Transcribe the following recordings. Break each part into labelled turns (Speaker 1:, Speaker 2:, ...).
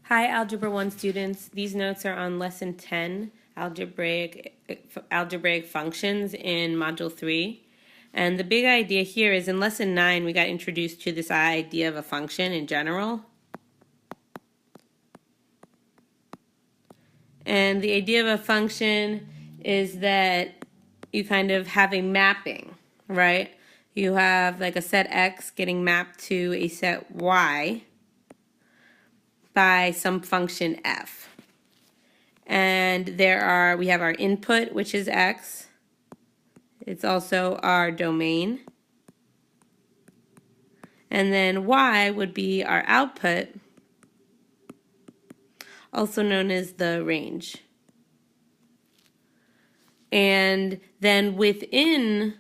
Speaker 1: Hi, Algebra 1 students. These notes are on Lesson 10, Algebraic Functions in Module 3. And the big idea here is in Lesson 9, we got introduced to this idea of a function in general. And the idea of a function is that you kind of have a mapping, right? You have like a set X getting mapped to a set Y by some function F. And we have our input, which is X. It's also our domain. And then Y would be our output, also known as the range. And then within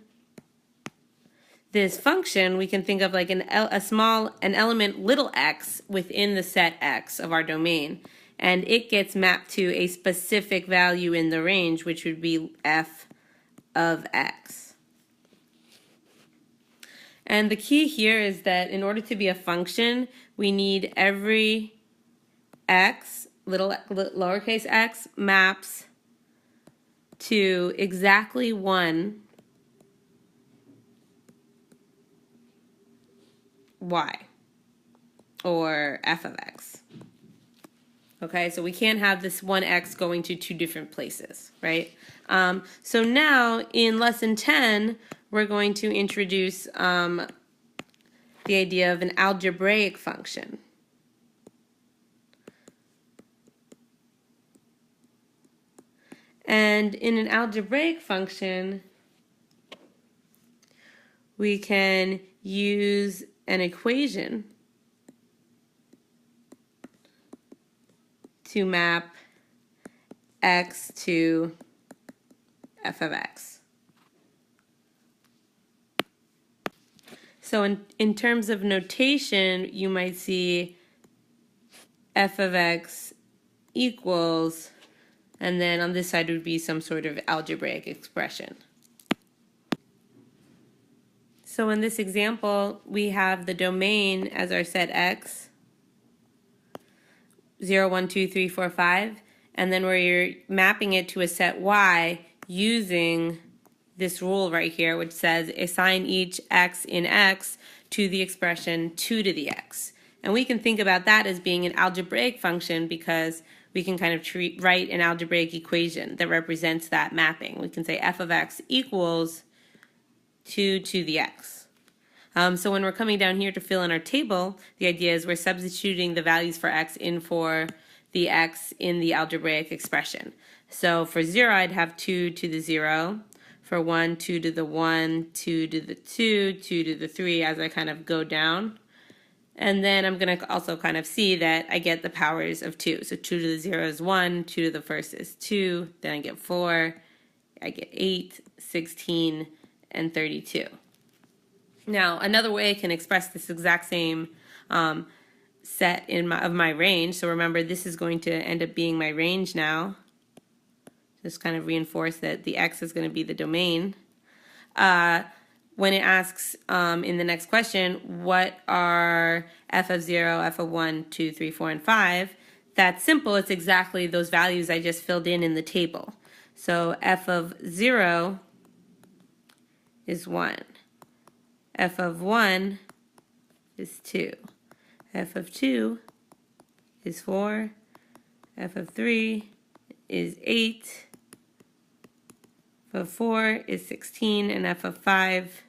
Speaker 1: this function, we can think of like an element little x within the set X of our domain. And it gets mapped to a specific value in the range, which would be f of x. And the key here is that in order to be a function, we need every x, lowercase x, maps to exactly one y, or f of x. Okay, so we can't have this one x going to two different places, right? So now in Lesson 10, we're going to introduce the idea of an algebraic function. And in an algebraic function, we can use an equation to map x to f of x. So in terms of notation, you might see f of x equals, and then on this side would be some sort of algebraic expression. So in this example, we have the domain as our set X, 0, 1, 2, 3, 4, 5, and then we're mapping it to a set Y using this rule right here, which says assign each x in X to the expression 2 to the x. And we can think about that as being an algebraic function because we can kind of write an algebraic equation that represents that mapping. We can say f of x equals 2 to the x. So when we're coming down here to fill in our table, the idea is we're substituting the values for x in for the x in the algebraic expression. So for 0, I'd have 2 to the 0. For 1, 2 to the 1, 2 to the 2, 2 to the 3 as I kind of go down. And then I'm going to also kind of see that I get the powers of 2. So 2 to the 0 is 1, 2 to the first is 2, then I get 4, I get 8, 16, and 32. Now, another way I can express this exact same set of my range, so remember this is going to end up being my range now. Just kind of reinforce that the x is going to be the domain. When it asks in the next question, what are f of 0, f of 1, 2, 3, 4, and 5, that's simple. It's exactly those values I just filled in the table. So f of 0 is 1. F of 1 is 2. F of 2 is 4. F of 3 is 8. F of 4 is 16. And f of 5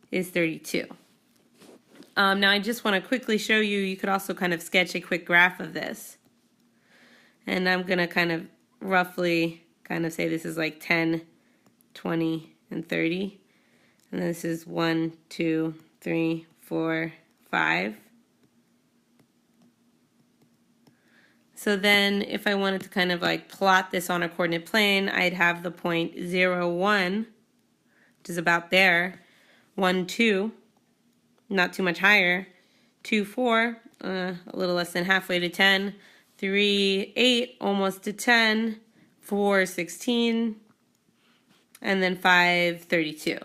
Speaker 1: is 32. Now I just want to quickly show you, you could also kind of sketch a quick graph of this. And I'm going to kind of roughly kind of say this is like 10, 20, and 30. And this is 1, 2, 3, 4, 5. So then if I wanted to kind of like plot this on a coordinate plane, I'd have the point 0, 1, which is about there, 1, 2, not too much higher, 2, 4, a little less than halfway to 10, 3, 8, almost to 10, 4, 16, and then 5, 32.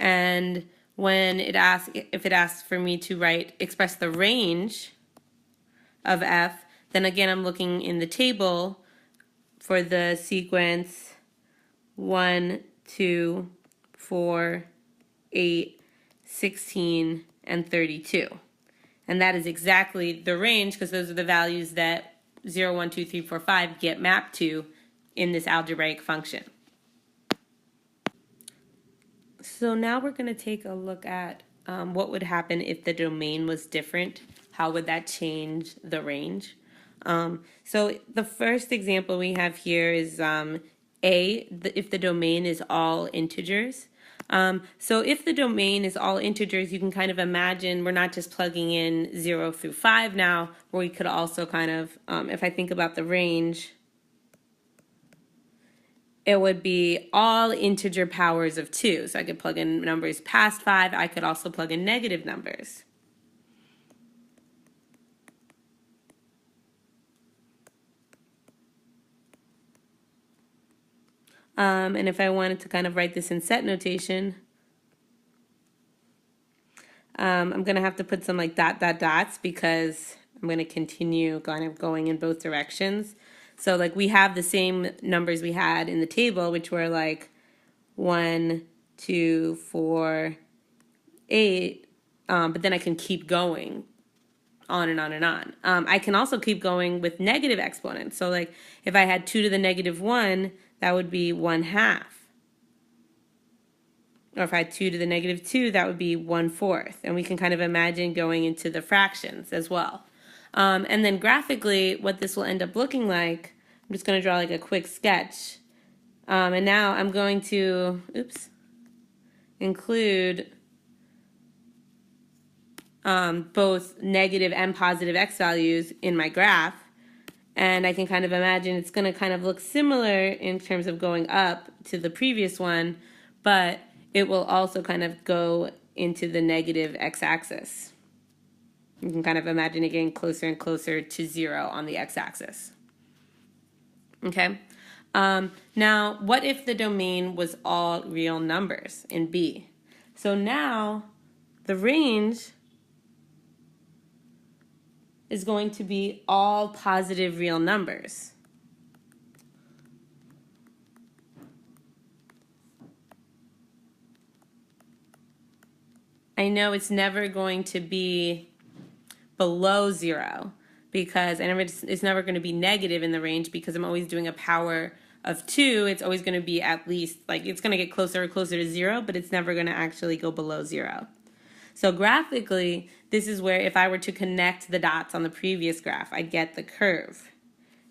Speaker 1: And when it asks, if it asks for me to express the range of f, then again I'm looking in the table for the sequence 1, 2, 4, 8, 16, and 32. And that is exactly the range because those are the values that 0, 1, 2, 3, 4, 5 get mapped to in this algebraic function. So now we're going to take a look at what would happen if the domain was different. How would that change the range? So the first example we have here is if the domain is all integers. So if the domain is all integers, you can kind of imagine we're not just plugging in 0 through 5 now, where we could also kind of, if I think about the range, it would be all integer powers of 2. So I could plug in numbers past 5. I could also plug in negative numbers. And if I wanted to kind of write this in set notation, I'm going to have to put some like dots because I'm going to continue kind of going in both directions. So like we have the same numbers we had in the table, which were like 1, 2, 4, 8, but then I can keep going on and on and on. I can also keep going with negative exponents. So like if I had 2 to the negative 1, that would be 1/2. Or if I had 2 to the negative 2, that would be 1/4. And we can kind of imagine going into the fractions as well. And then graphically, what this will end up looking like, I'm just going to draw like a quick sketch. And now I'm going to, include both negative and positive x values in my graph. And I can kind of imagine it's going to kind of look similar in terms of going up to the previous one, but it will also kind of go into the negative x-axis. You can kind of imagine it getting closer and closer to 0 on the x-axis. Okay? Now, what if the domain was all real numbers in B? So now the range is going to be all positive real numbers. I know it's never going to be below 0 because it's never going to be negative in the range because I'm always doing a power of 2. It's always going to be at least, like it's going to get closer and closer to 0, but it's never going to actually go below 0. So graphically, this is where if I were to connect the dots on the previous graph, I'd get the curve.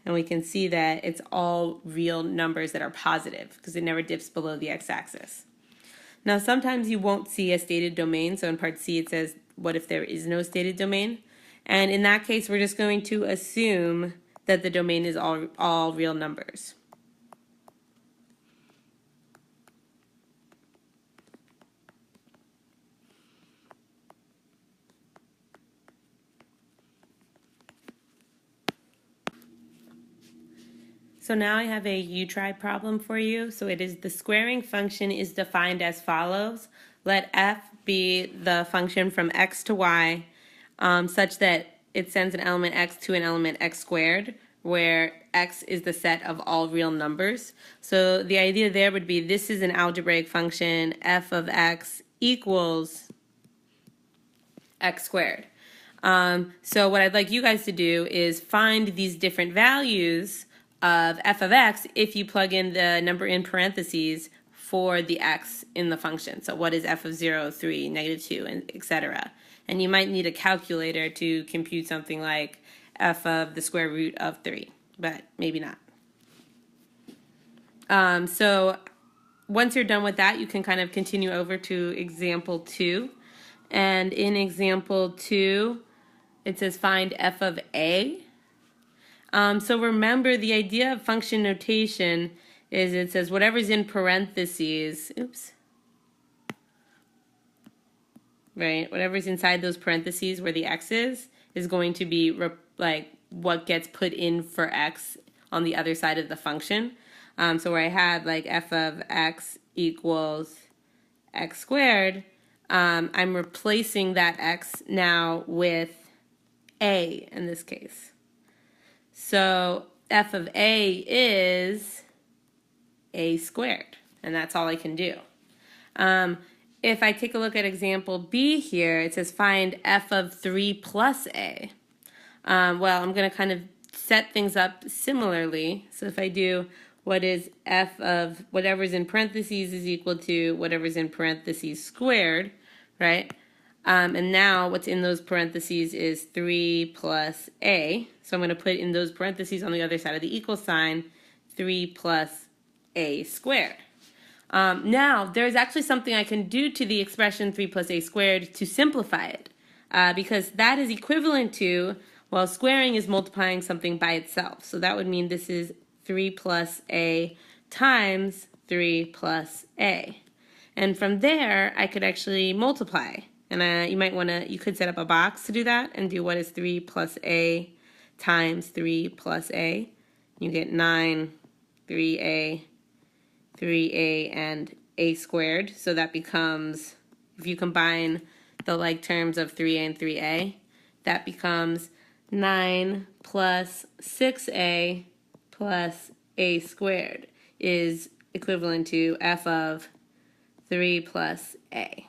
Speaker 1: And we can see that it's all real numbers that are positive because it never dips below the x-axis. Now, sometimes you won't see a stated domain. So in part C, it says, what if there is no stated domain? And in that case, we're just going to assume that the domain is all real numbers. So now I have a U-try problem for you. So it is the squaring function is defined as follows. Let f be the function from x to y such that it sends an element x to an element x squared, where x is the set of all real numbers. So the idea there would be this is an algebraic function, f of x equals x squared. So what I'd like you guys to do is find these different values of f of x if you plug in the number in parentheses for the x in the function. So what is f of 0, 3, negative 2, and etc. And you might need a calculator to compute something like f of the square root of 3, but maybe not. So once you're done with that, you can kind of continue over to example 2. And in example 2, it says find f of a. So remember, the idea of function notation is it says whatever's in parentheses, right? Whatever's inside those parentheses where the x is going to be like what gets put in for x on the other side of the function. So where I had like f of x equals x squared, I'm replacing that x now with a in this case. So f of a is a squared, and that's all I can do. If I take a look at example B here, it says find f of 3 plus a. Well, I'm going to kind of set things up similarly. So if I do what is f of whatever's in parentheses is equal to whatever's in parentheses squared, right? And now what's in those parentheses is 3 plus a. So I'm going to put in those parentheses on the other side of the equal sign 3 plus a squared. Now, there's actually something I can do to the expression 3 plus a squared to simplify it, because that is equivalent to, well, squaring is multiplying something by itself. So that would mean this is 3 plus a times 3 plus a. And from there, I could actually multiply. And you could set up a box to do that and do what is 3 plus a times 3 plus a. You get 9, 3a, 3a, and a squared. So that becomes, if you combine the like terms of 3a and 3a, that becomes 9 plus 6a plus a squared is equivalent to f of 3 plus a.